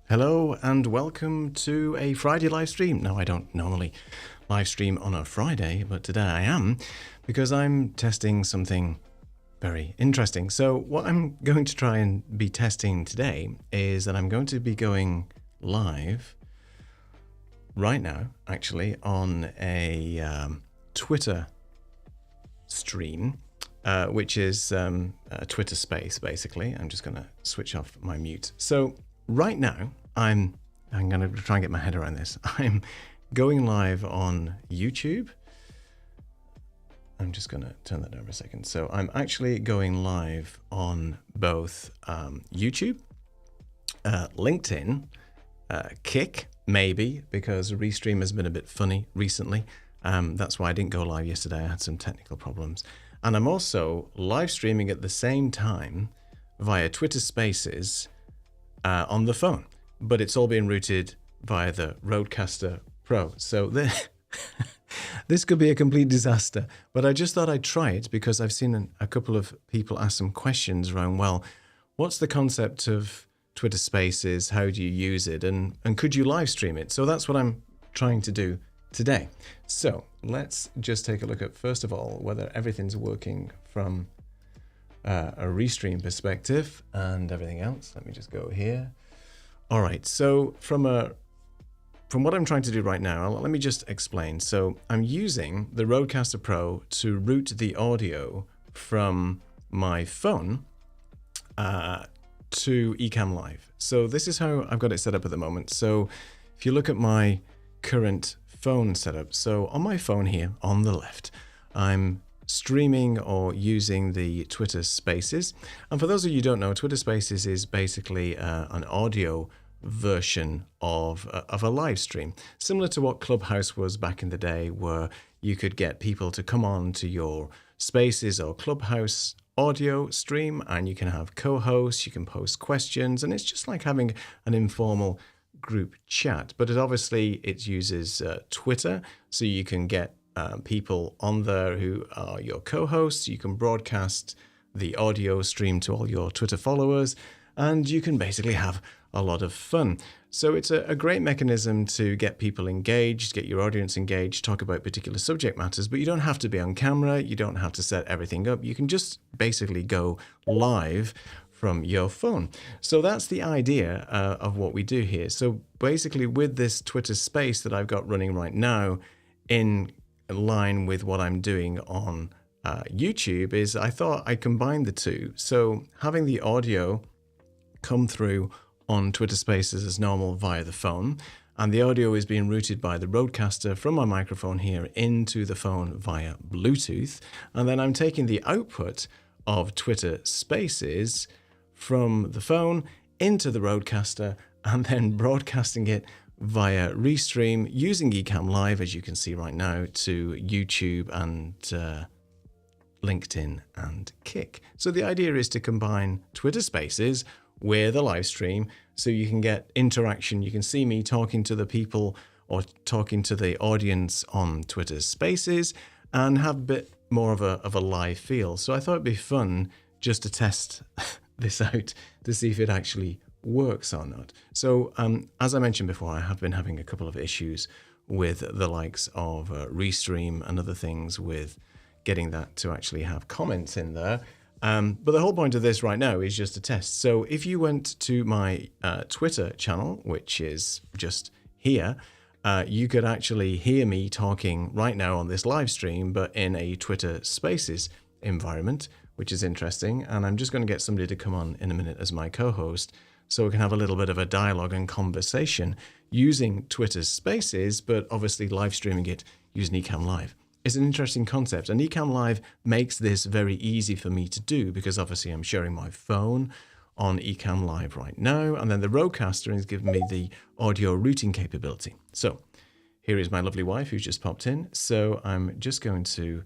Hello and welcome to a Friday live stream. Now, I don't normally live stream on a Friday, but today I am because I'm testing something very interesting. So what I'm going to try and be testing today is that I'm going to be going live right now, actually, on a Twitter stream, which is a Twitter space, basically. I'm just going to switch off my mute. So right now, I'm going to try and get my head around this. I'm going live on YouTube. I'm just going to turn that down for a second. So I'm actually going live on both YouTube, LinkedIn, Kick, maybe, because Restream has been a bit funny recently. That's why I didn't go live yesterday. I had some technical problems. And I'm also live streaming at the same time via Twitter Spaces on the phone. But it's all being routed via the Rodecaster Pro. So this could be a complete disaster. But I just thought I'd try it because I've seen a couple of people ask some questions around, well, what's the concept of Twitter Spaces? How do you use it? And could you live stream it? So that's what I'm trying to do today. So let's just take a look at, first of all, whether everything's working from a Restream perspective and everything else. Let me just go here. All right, so from what I'm trying to do right now, let me just explain. So I'm using the Rodecaster Pro to route the audio from my phone to Ecamm Live. So this is how I've got it set up at the moment. So if you look at my current phone setup, so on my phone here on the left, I'm streaming or using the Twitter Spaces. And for those of you who don't know, Twitter Spaces is basically an audio version of a live stream, similar to what Clubhouse was back in the day, where you could get people to come on to your Spaces or Clubhouse audio stream, and you can have co-hosts, you can post questions, and it's just like having an informal group chat. But it uses Twitter, so you can get people on there who are your co-hosts. You can broadcast the audio stream to all your Twitter followers, and you can basically have a lot of fun. So it's a great mechanism to get people engaged, get your audience engaged, talk about particular subject matters, but you don't have to be on camera. You don't have to set everything up. You can just basically go live from your phone. So that's the idea of what we do here. So basically with this Twitter space that I've got running right now, in line with what I'm doing on YouTube, is I thought I'd combine the two. So having the audio come through on Twitter Spaces as normal via the phone, and the audio is being routed by the Rodecaster from my microphone here into the phone via Bluetooth, and then I'm taking the output of Twitter Spaces from the phone into the Rodecaster and then broadcasting it via Restream using Ecamm Live, as you can see right now, to YouTube and LinkedIn and Kick. So the idea is to combine Twitter Spaces with a live stream so you can get interaction. You can see me talking to the people or talking to the audience on Twitter Spaces and have a bit more of a live feel. So I thought it'd be fun just to test this out to see if it actually works or not. So as I mentioned before, I have been having a couple of issues with the likes of Restream and other things with getting that to actually have comments in there. But the whole point of this right now is just a test. So if you went to my Twitter channel, which is just here, you could actually hear me talking right now on this live stream, but in a Twitter Spaces environment, which is interesting. And I'm just going to get somebody to come on in a minute as my co-host, so we can have a little bit of a dialogue and conversation using Twitter Spaces, but obviously live streaming it using Ecamm Live. It's an interesting concept, and Ecamm Live makes this very easy for me to do because obviously I'm sharing my phone on Ecamm Live right now, and then the Rodecaster is giving me the audio routing capability. So here is my lovely wife who's just popped in. So I'm just going to...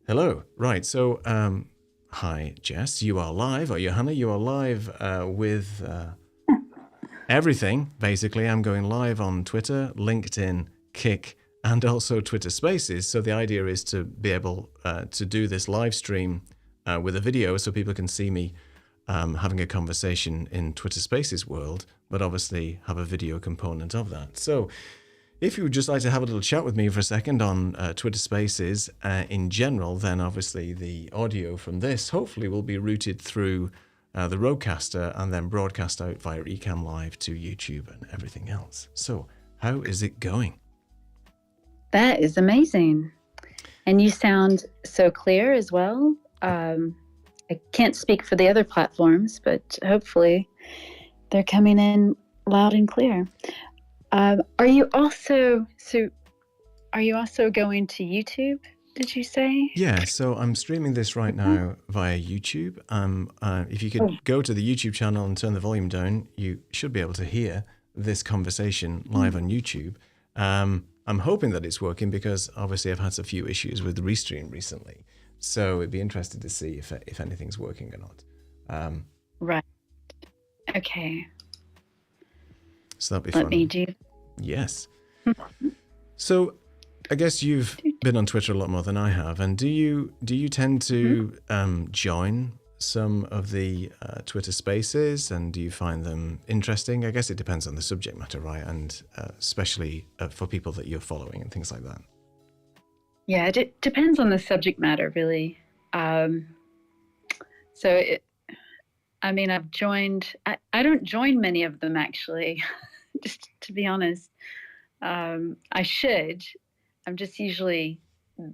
Hello. Right. So, hi, Jess. You are live, or Johanna, you are live with everything. Basically, I'm going live on Twitter, LinkedIn, Kick, and also Twitter Spaces. So the idea is to be able to do this live stream with a video so people can see me having a conversation in Twitter Spaces world, but obviously have a video component of that. So if you would just like to have a little chat with me for a second on Twitter Spaces in general, then obviously the audio from this hopefully will be routed through the Rodecaster and then broadcast out via Ecamm Live to YouTube and everything else. So how is it going? That is amazing. And you sound so clear as well. I can't speak for the other platforms, but hopefully they're coming in loud and clear. Are you also going to YouTube, did you say? Yeah, so I'm streaming this right now via YouTube. If you could go to the YouTube channel and turn the volume down, you should be able to hear this conversation live on YouTube. I'm hoping that it's working because obviously I've had a few issues with the Restream recently. So it'd be interesting to see if anything's working or not. Right. Okay. So that'd be fun. Let me do. Yes. So I guess you've been on Twitter a lot more than I have. And do you tend to join some of the Twitter Spaces, and do you find them interesting? I guess it depends on the subject matter, right? And especially for people that you're following and things like that. Yeah, it depends on the subject matter, really. I've joined, I don't join many of them, actually, just to be honest. I should. I'm just usually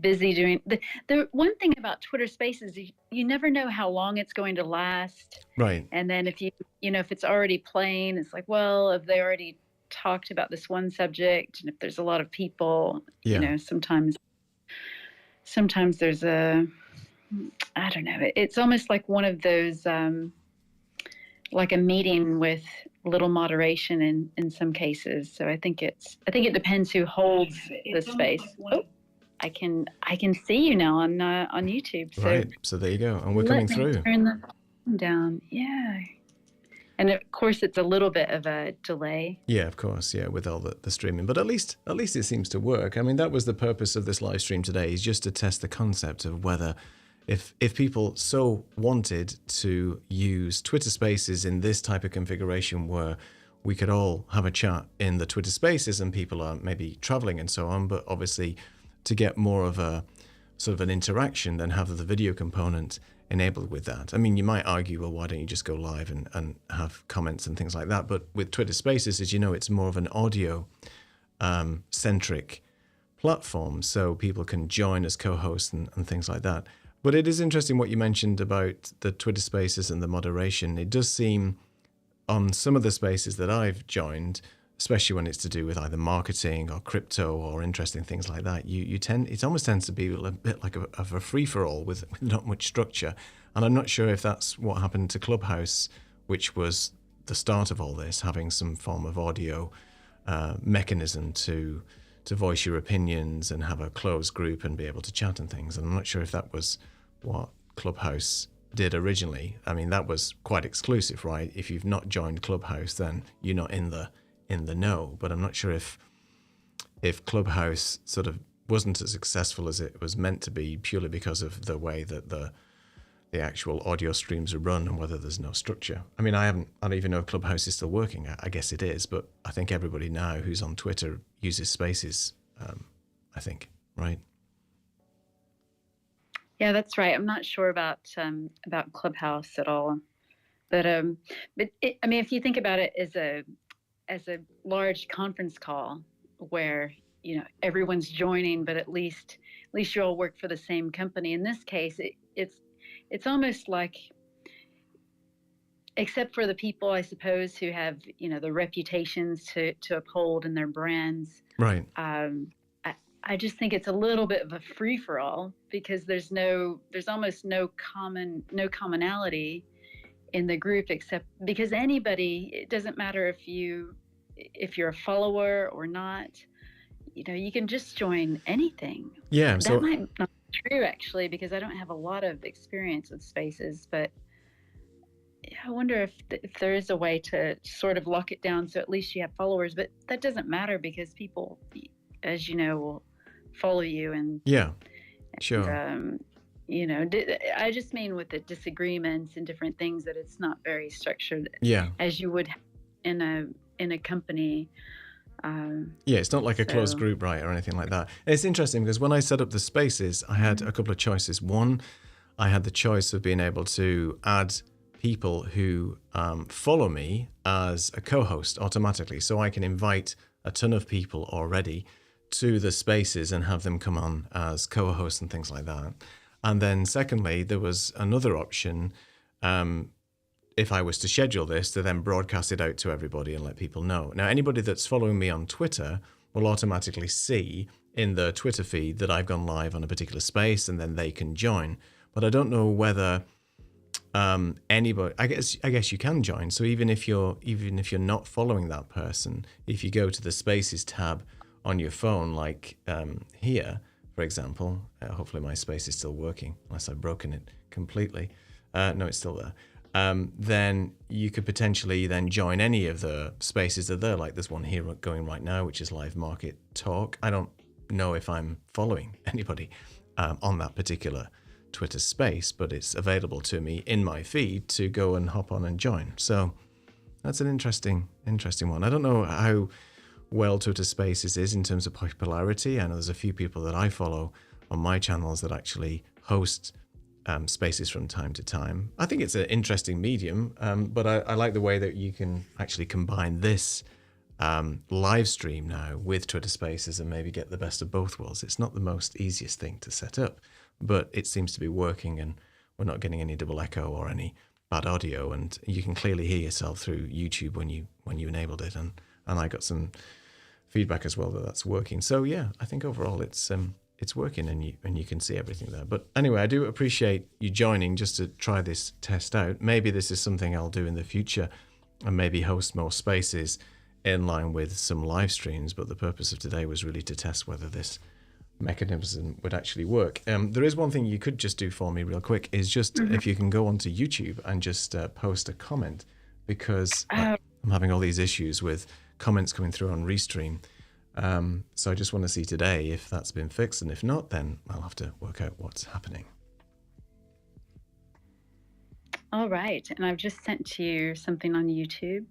busy doing the one thing about Twitter Spaces, you never know how long it's going to last. Right. And then if if it's already playing, it's like, well, if they already talked about this one subject, and if there's a lot of people, sometimes there's I don't know, it's almost like one of those, like a meeting with little moderation in some cases. So I think it depends who holds the space. Oh, I can see you now on YouTube. So right. So there you go. And we're coming through. Turn the volume down. Yeah. And of course, it's a little bit of a delay. Yeah, of course. Yeah, with all the streaming. But at least it seems to work. I mean, that was the purpose of this live stream today, is just to test the concept of whether if people so wanted to use Twitter Spaces in this type of configuration where we could all have a chat in the Twitter Spaces and people are maybe traveling and so on, but obviously to get more of a sort of an interaction, then have the video component enabled with that. I mean, you might argue, well, why don't you just go live and have comments and things like that? But with Twitter Spaces, as you know, it's more of an audio centric platform, so people can join as co-hosts and things like that. But it is interesting what you mentioned about the Twitter Spaces and the moderation. It does seem on some of the spaces that I've joined, especially when it's to do with either marketing or crypto or interesting things like that, it almost tends to be a bit like of a free-for-all with not much structure. And I'm not sure if that's what happened to Clubhouse, which was the start of all this, having some form of audio mechanism to voice your opinions and have a closed group and be able to chat and things. And I'm not sure if that was what Clubhouse did originally. I mean, that was quite exclusive, right? If you've not joined Clubhouse, then you're not in the know. But I'm not sure if Clubhouse sort of wasn't as successful as it was meant to be purely because of the way that the actual audio streams are run and whether there's no structure. I mean, I don't even know if Clubhouse is still working. I guess it is, but I think everybody now who's on Twitter uses Spaces, I think, right? Yeah, that's right. I'm not sure about Clubhouse at all, but I mean, if you think about it as a large conference call where everyone's joining, but at least you all work for the same company. In this case, it's almost like, except for the people, I suppose, who have the reputations to uphold in their brands, right? I just think it's a little bit of a free for all because there's almost no commonality in the group, except because anybody, it doesn't matter if you're a follower or not, you can just join anything. Yeah. That might not be true actually, because I don't have a lot of experience with Spaces, but I wonder if there is a way to sort of lock it down so at least you have followers, but that doesn't matter because people, as you know, will follow you and yeah, sure. I just mean with the disagreements and different things that it's not very structured Yeah. as you would in a company. Yeah, it's not like a closed group, right, or anything like that. It's interesting because when I set up the spaces, I had a couple of choices. One, I had the choice of being able to add people who follow me as a co-host automatically. So I can invite a ton of people already to the spaces and have them come on as co-hosts and things like that. And then secondly, there was another option, if I was to schedule this, to then broadcast it out to everybody and let people know. Now, anybody that's following me on Twitter will automatically see in the Twitter feed that I've gone live on a particular space, and then they can join. But I don't know whether anybody. I guess you can join. So even if you're not following that person, if you go to the Spaces tab on your phone, like here, for example, hopefully my space is still working, unless I've broken it completely. No, it's still there. Then you could potentially then join any of the spaces that are there. Like there's one here going right now, which is Live Market Talk. I don't know if I'm following anybody on that particular Twitter space, but it's available to me in my feed to go and hop on and join. So that's an interesting one. I don't know how well Twitter Spaces is in terms of popularity. I know there's a few people that I follow on my channels that actually host spaces from time to time. I think it's an interesting medium, but I like the way that you can actually combine this live stream now with Twitter Spaces and maybe get the best of both worlds. It's not the most easiest thing to set up, but it seems to be working, and we're not getting any double echo or any bad audio, and you can clearly hear yourself through YouTube when you enabled it, and I got some feedback as well that that's working. So yeah, I think overall it's working, and you can see everything there. But anyway, I do appreciate you joining just to try this test out. Maybe this is something I'll do in the future, and maybe host more spaces in line with some live streams. But the purpose of today was really to test whether this mechanism would actually work. There is one thing you could just do for me real quick, is just if you can go onto YouTube and just post a comment, because I'm having all these issues with comments coming through on Restream. So I just want to see today if that's been fixed, and if not, then I'll have to work out what's happening. All right, and I've just sent you something on YouTube.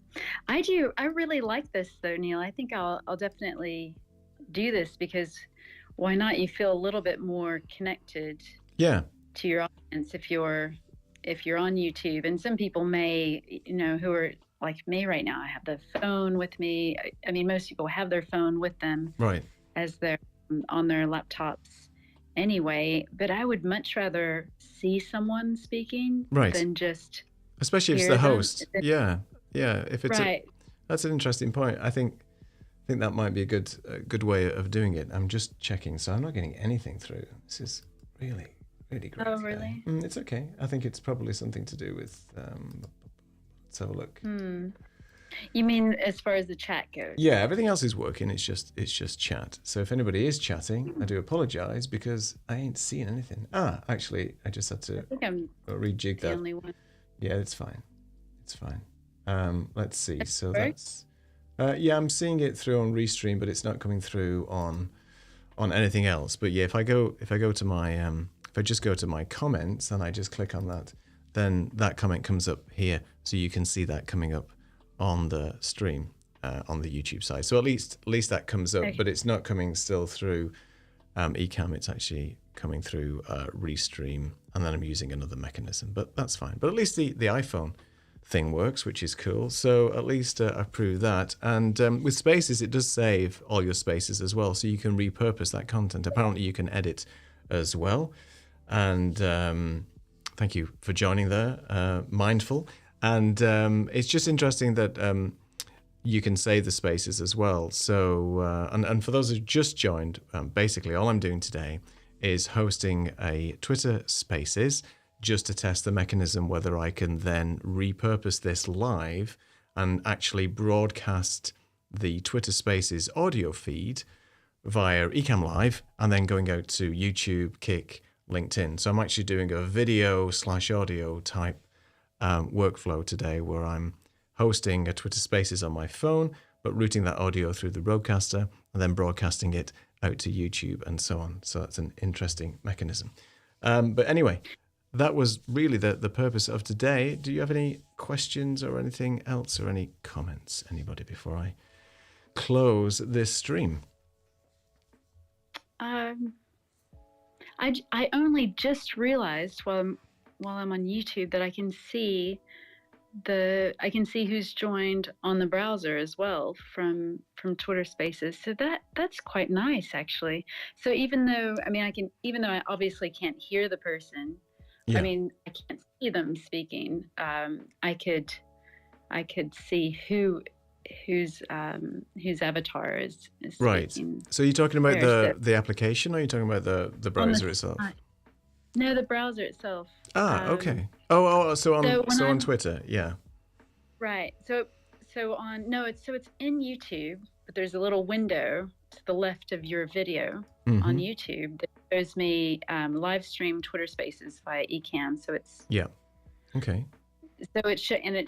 I really like this though, Neil. I think I'll definitely do this, because why not? You feel a little bit more connected to your audience if you're on YouTube. And some people may, who are like me right now, I have the phone with me. I mean, most people have their phone with them, right, as they're on their laptops anyway. But I would much rather see someone speaking than just, especially if it's the host. Yeah. If it's right. That's an interesting point. I think that might be a good way of doing it. I'm just checking, so I'm not getting anything through. This is really, really great. Oh, really? It's okay. I think it's probably something to do with. Let's have a look. You mean as far as the chat goes? Yeah, everything else is working. It's just chat. So if anybody is chatting, I do apologize, because I ain't seeing anything. Actually, I just had to rejig that. The only one. Yeah, it's fine. It's fine. Let's see. So that's. Yeah, I'm seeing it through on Restream, but it's not coming through on anything else. But yeah, if I just go to my comments and I just click on that, then that comment comes up here, so you can see that coming up on the stream on the YouTube side. So at least that comes up, but it's not coming still through Ecamm. It's actually coming through Restream, and then I'm using another mechanism. But that's fine. But at least the iPhone thing works, which is cool. So at least I've proved that. And with Spaces, it does save all your spaces as well, so you can repurpose that content. Apparently you can edit as well. And thank you for joining there, Mindful. And it's just interesting that you can save the spaces as well. So and for those who just joined, basically all I'm doing today is hosting a Twitter Spaces, just to test the mechanism, whether I can then repurpose this live and actually broadcast the Twitter Spaces audio feed via Ecamm Live, and then going out to YouTube, Kick, LinkedIn. So I'm actually doing a video/audio type workflow today, where I'm hosting a Twitter Spaces on my phone, but routing that audio through the Rodecaster and then broadcasting it out to YouTube and so on. So that's an interesting mechanism. But anyway, that was really the purpose of today. Do you have any questions or anything else or any comments, anybody, before I close this stream? I only just realized while I'm on YouTube that I can see who's joined on the browser as well from Twitter Spaces. So that's quite nice, actually. So even though I obviously can't hear the person, Yeah. I can't see them speaking. I could see whose avatar is Right. speaking. So you're talking about there. the application, or are you talking about the browser itself? No, the browser itself. Okay. So on Twitter, yeah. Right. So it's in YouTube, but there's a little window to the left of your video on YouTube that shows me Livestream Twitter Spaces via Ecamm. So it's okay. So it's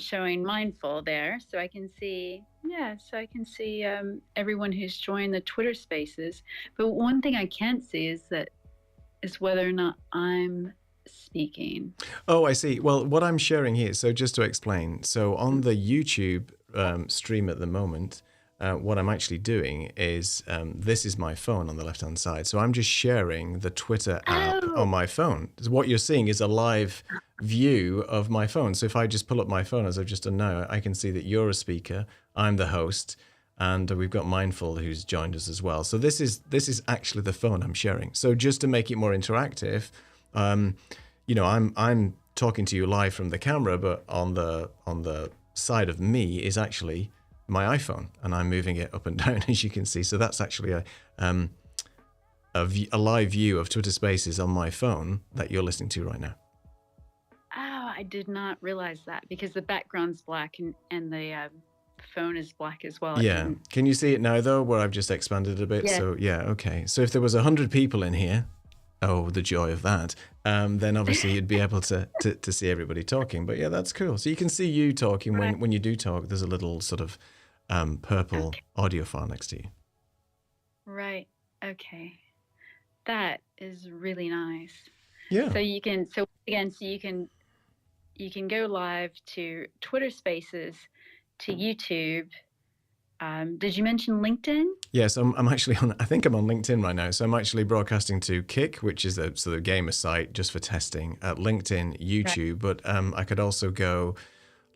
showing Mindful there, so I can see everyone who's joined the Twitter Spaces. But one thing I can't see is whether or not I'm speaking. Oh, I see. Well, what I'm sharing here, so just to explain, so on the YouTube stream at the moment, what I'm actually doing is this is my phone on the left-hand side. So I'm just sharing the Twitter app on my phone. So what you're seeing is a live view of my phone. So if I just pull up my phone, as I've just done now, I can see that you're a speaker, I'm the host, and we've got Mindful who's joined us as well. So this is actually the phone I'm sharing. So just to make it more interactive, I'm talking to you live from the camera, but on the side of me is actually my iPhone, and I'm moving it up and down, as you can see. So that's actually a live view of Twitter Spaces on my phone that you're listening to right now. Oh, I did not realize that, because the background's black and the phone is black as well. Yeah. Can you see it now, though, where I've just expanded it a bit? Yeah. So, yeah, okay. So if there was 100 people in here, oh, the joy of that, then obviously you'd be able to see everybody talking. But yeah, that's cool. So you can see you talking. Right. When you do talk, there's a little sort of purple audio file next to you. Right. Okay. That is really nice. Yeah. So you can go live to Twitter Spaces, to YouTube. Did you mention LinkedIn? Yes, I'm actually on. I think I'm on LinkedIn right now. So I'm actually broadcasting to Kick, which is a sort of gamer site just for testing, at LinkedIn, YouTube. Right. But I could also go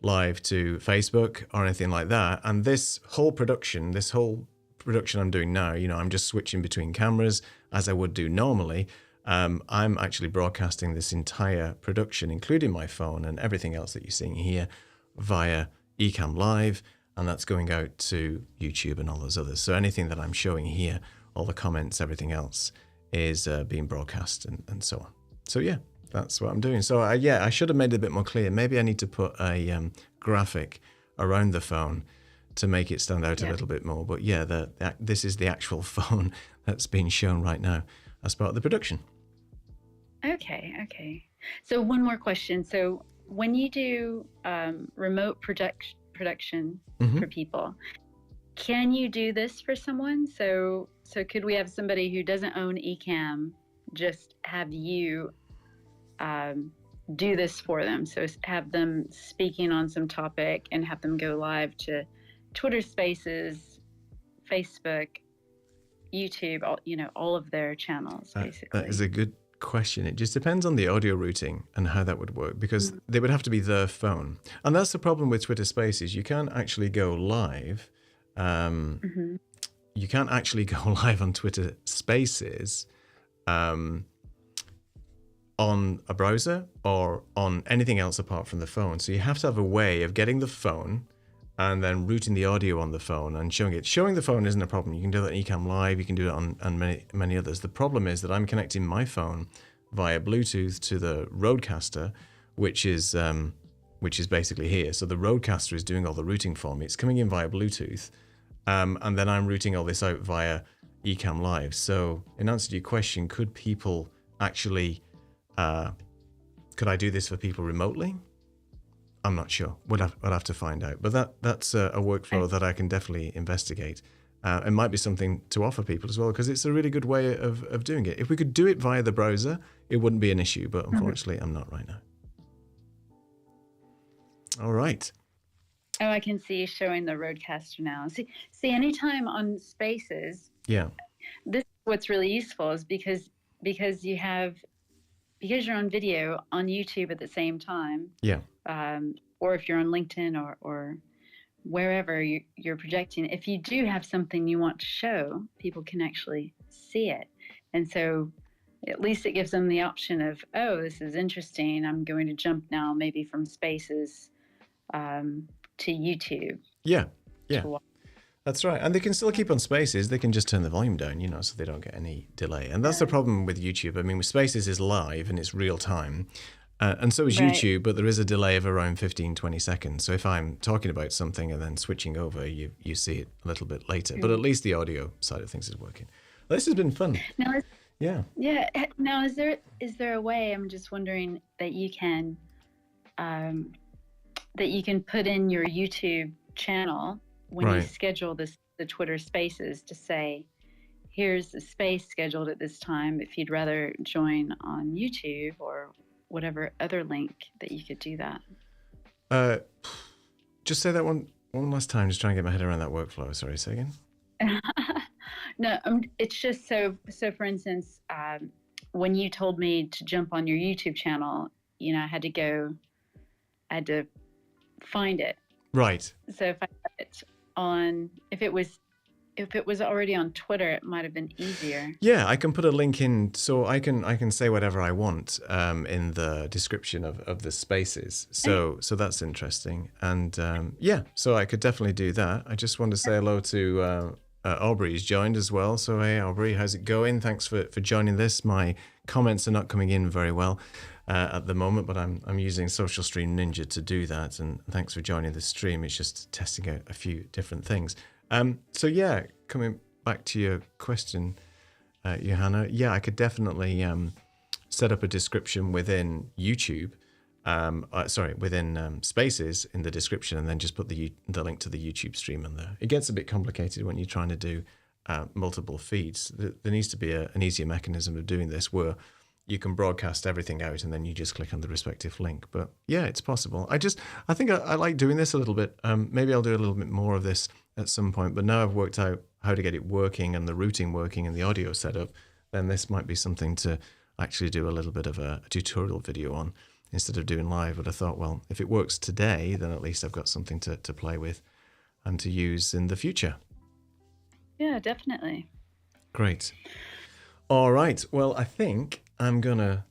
live to Facebook or anything like that. And this whole production I'm doing now, I'm just switching between cameras as I would do normally. I'm actually broadcasting this entire production, including my phone and everything else that you're seeing here, via Ecamm Live, and that's going out to YouTube and all those others. So anything that I'm showing here, all the comments, everything else is being broadcast and so on. So yeah, that's what I'm doing. So I should have made it a bit more clear. Maybe I need to put a graphic around the phone to make it stand out a little bit more. But yeah, this is the actual phone that's being shown right now as part of the production. Okay. So one more question. So when you do remote production for people, can you do this for someone? So could we have somebody who doesn't own Ecamm just have you do this for them? So have them speaking on some topic and have them go live to Twitter Spaces, Facebook, YouTube, all of their channels, basically. That is a good question. It just depends on the audio routing and how that would work, because they would have to be their phone. And that's the problem with Twitter Spaces. You can't actually go live. You can't actually go live on Twitter Spaces on a browser or on anything else apart from the phone. So you have to have a way of getting the phone and then routing the audio on the phone and showing it. Showing the phone isn't a problem. You can do that in Ecamm Live. You can do it on many others. The problem is that I'm connecting my phone via Bluetooth to the Rodecaster, which is basically here. So the Rodecaster is doing all the routing for me. It's coming in via Bluetooth, and then I'm routing all this out via Ecamm Live. So in answer to your question, could people actually, could I do this for people remotely? I'm not sure. We'll have to find out. But that's a workflow that I can definitely investigate. it might be something to offer people as well, because it's a really good way of doing it. If we could do it via the browser, it wouldn't be an issue, but unfortunately, I'm not right now. All right. Oh, I can see you showing the Roadcaster now. See, anytime on Spaces, Yeah. this is what's really useful is because you're on video on YouTube at the same time. Yeah. Or if you're on LinkedIn or wherever you're projecting, if you do have something you want to show, people can actually see it. And so at least it gives them the option of, oh, this is interesting. I'm going to jump now maybe from Spaces to YouTube. Yeah. That's right. And they can still keep on Spaces. They can just turn the volume down, so they don't get any delay. And that's the problem with YouTube. I mean, with Spaces is live and it's real time. And so is YouTube, but there is a delay of around 15, 20 seconds. So if I'm talking about something and then switching over, you see it a little bit later. But at least the audio side of things is working. This has been fun. Now, Yeah. Now, is there a way, I'm just wondering, that you can put in your YouTube channel when you schedule the Twitter Spaces to say, here's a space scheduled at this time if you'd rather join on YouTube or whatever other link that you could do that. Just say that one last time. Just trying to get my head around that workflow. Sorry, say again. No, it's just so for instance, when you told me to jump on your YouTube channel, I had to find it. Right. So if I had it on, if it was already on Twitter, it might have been easier. Yeah, I can put a link in, so I can say whatever I want in the description of the Spaces. So that's interesting. And so I could definitely do that. I just want to say hello to Aubrey, who's joined as well. So hey, Aubrey, how's it going? Thanks for joining this. My comments are not coming in very well at the moment, but I'm using Social Stream Ninja to do that. And thanks for joining the stream. It's just testing out a few different things. So yeah, coming back to your question, Johanna, I could definitely set up a description within YouTube, within Spaces in the description, and then just put the link to the YouTube stream in there. It gets a bit complicated when you're trying to do multiple feeds. There needs to be an easier mechanism of doing this where you can broadcast everything out and then you just click on the respective link. But yeah, it's possible. I think I like doing this a little bit. Maybe I'll do a little bit more of this at some point, but now I've worked out how to get it working and the routing working and the audio setup, then this might be something to actually do a little bit of a tutorial video on instead of doing live. But I thought, well, if it works today, then at least I've got something to play with and to use in the future. Yeah, definitely. Great. All right. Well, I think I'm going to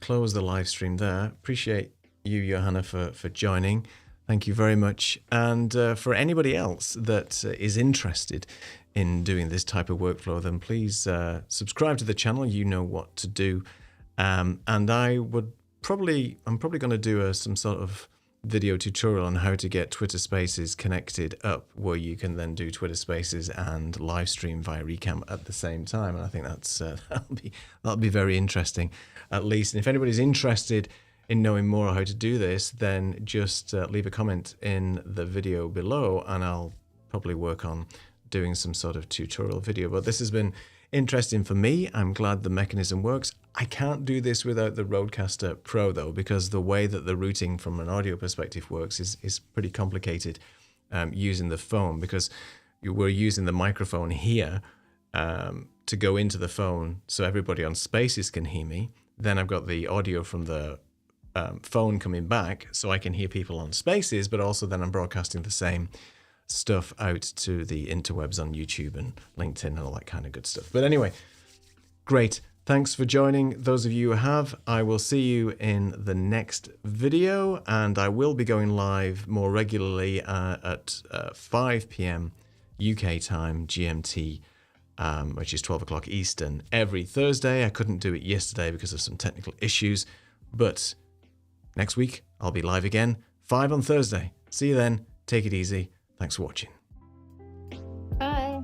close the live stream there. Appreciate you, Johanna, for joining. Thank you very much. And for anybody else that is interested in doing this type of workflow, then please subscribe to the channel. You know what to do. And I'm probably going to do some sort of video tutorial on how to get Twitter Spaces connected up, where you can then do Twitter Spaces and live stream via Ecamm at the same time. And I think that'll be very interesting, at least. And if anybody's interested in knowing more how to do this, then just leave a comment in the video below, and I'll probably work on doing some sort of tutorial video. But this has been interesting for me. I'm glad the mechanism works. I can't do this without the Rodecaster Pro though, because the way that the routing from an audio perspective works is pretty complicated using the phone, because we're using the microphone here to go into the phone so everybody on Spaces can hear me. Then I've got the audio from the phone coming back so I can hear people on Spaces, but also then I'm broadcasting the same stuff out to the interwebs on YouTube and LinkedIn and all that kind of good stuff. But anyway, great. Thanks for joining. Those of you who have, I will see you in the next video, and I will be going live more regularly at 5 p.m. UK time, GMT, which is 12 o'clock Eastern, every Thursday. I couldn't do it yesterday because of some technical issues, but next week I'll be live again, 5 on Thursday. See you then. Take it easy. Thanks for watching. Bye.